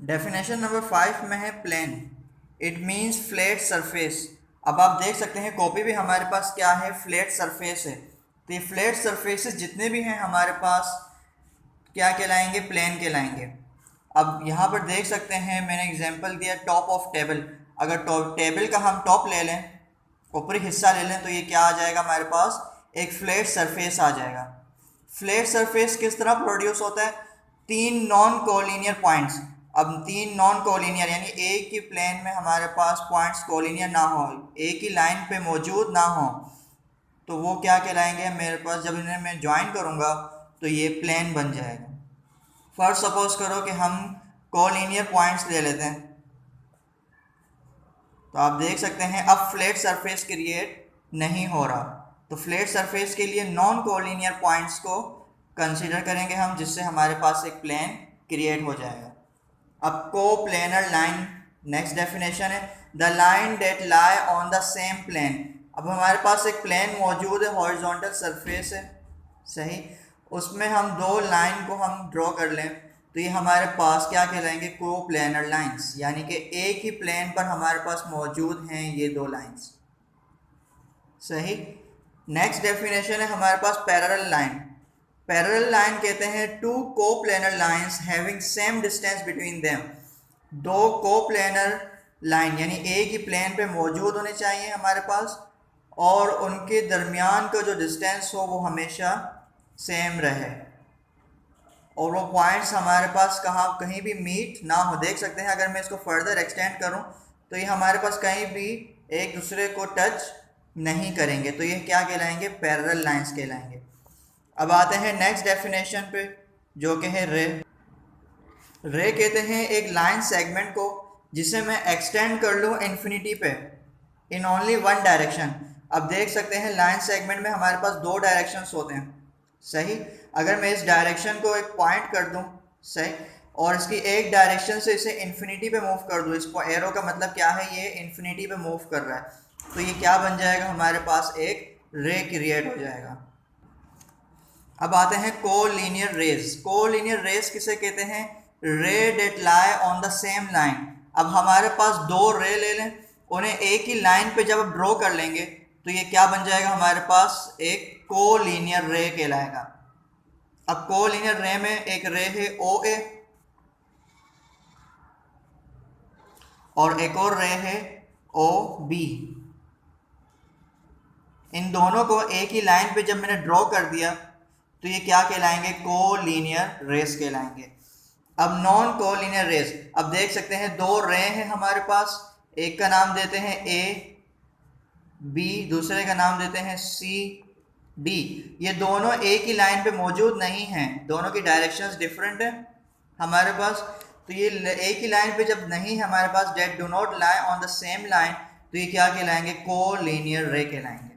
Definition number 5 में है plane, it means flat surface. अब आप देख सकते हैं कॉपी भी हमारे पास क्या है, फ्लैट सरफेस है। तो ये फ्लैट सरफेसेस जितने भी हैं हमारे पास क्या कहलाएंगे, प्लेन कहलाएंगे। अब यहाँ पर देख सकते हैं मैंने एग्जांपल दिया टॉप ऑफ टेबल। अगर टॉप टेबल का हम टॉप ले लें, ऊपरी हिस्सा ले लें, तो ये क्या आ जाएगा हमारे पास, एक फ्लैट सरफेस आ जाएगा। फ्लैट सरफेस किस तरह प्रोड्यूस होता है, तीन नॉन कोलिनियर पॉइंट्स। अब तीन नॉन कोलिनियर यानी एक ही प्लेन में हमारे पास पॉइंट्स कोलिनियर ना हो, एक ही लाइन पे मौजूद ना हो, तो वो क्या कहलाएंगे मेरे पास, जब इन्हें मैं ज्वाइन करूँगा तो ये प्लेन बन जाएगा। फर्स्ट सपोज करो कि हम कोलिनियर पॉइंट्स ले लेते हैं, तो आप देख सकते हैं अब फ्लैट सरफेस क्रिएट नहीं हो रहा। तो फ्लैट सरफेस के लिए नॉन कोलिनियर पॉइंट्स को कंसीडर करेंगे हम, जिससे हमारे पास एक प्लेन क्रिएट हो जाएगा। अब को प्लेनर लाइन नेक्स्ट डेफिनेशन है, the line that lie on the same plane. अब हमारे पास एक प्लेन मौजूद है, हॉरिजॉन्टल सरफेस है, सही। उसमें हम दो लाइन को हम ड्रॉ कर लें तो ये हमारे पास क्या कहलाएंगे, को प्लेनर लाइंस, यानी कि एक ही प्लेन पर हमारे पास मौजूद हैं ये दो लाइंस, सही। नेक्स्ट डेफिनेशन है हमारे पास पैरेलल लाइन। पैरेलल लाइन कहते हैं two coplanar lines having same distance between them. दो कोप्लेनर लाइन यानी एक ही प्लेन पे मौजूद होने चाहिए हमारे पास, और उनके दरमियान का जो डिस्टेंस हो वो हमेशा सेम रहे, और वो पॉइंट्स हमारे पास कहाँ कहीं भी मीट ना हो। देख सकते हैं अगर मैं इसको फर्दर एक्सटेंड करूँ तो ये हमारे पास कहीं भी एक दूसरे को टच नहीं करेंगे, तो ये क्या कहलाएंगे, पैरेलल लाइंस कहलाएंगे। अब आते हैं नेक्स्ट डेफिनेशन पे जो कि है रे। रे कहते हैं एक लाइन सेगमेंट को जिसे मैं एक्सटेंड कर लूँ इन्फिनिटी पे इन ओनली वन डायरेक्शन। अब देख सकते हैं लाइन सेगमेंट में हमारे पास दो डायरेक्शंस होते हैं, सही। अगर मैं इस डायरेक्शन को एक पॉइंट कर दूं, सही, और इसकी एक डायरेक्शन से इसे इन्फिनिटी पे मूव कर दूं, इसको एरो का मतलब क्या है, ये इन्फिनिटी पे मूव कर रहा है, तो ये क्या बन जाएगा, हमारे पास एक रे क्रिएट हो जाएगा। अब आते हैं कोलिनियर रेज। कोलिनियर रेज किसे कहते हैं, रे date lie on the same line. अब हमारे पास दो रे ले लें, उन्हें एक ही लाइन पे जब ड्रॉ कर लेंगे तो ये क्या बन जाएगा, हमारे पास एक कोलिनियर रे कहलाएगा। अब कोलिनियर रे में एक रे है ओ ए और एक और रे है ओ बी। इन दोनों को एक ही लाइन पे जब मैंने ड्रॉ कर दिया तो ये क्या कहलाएंगे, कोलिनियर रेस कहलाएंगे। अब नॉन कोलिनियर रेस, अब देख सकते हैं दो रे हैं हमारे पास, एक का नाम देते हैं ए बी, दूसरे का नाम देते हैं सी डी। ये दोनों एक ही लाइन पे मौजूद नहीं हैं, दोनों की डायरेक्शंस डिफरेंट है हमारे पास। तो ये एक ही लाइन पे जब नहीं है हमारे पास, that do not lie on the same line, तो ये क्या कहलाएंगे, कोलिनियर रे कहलाएंगे।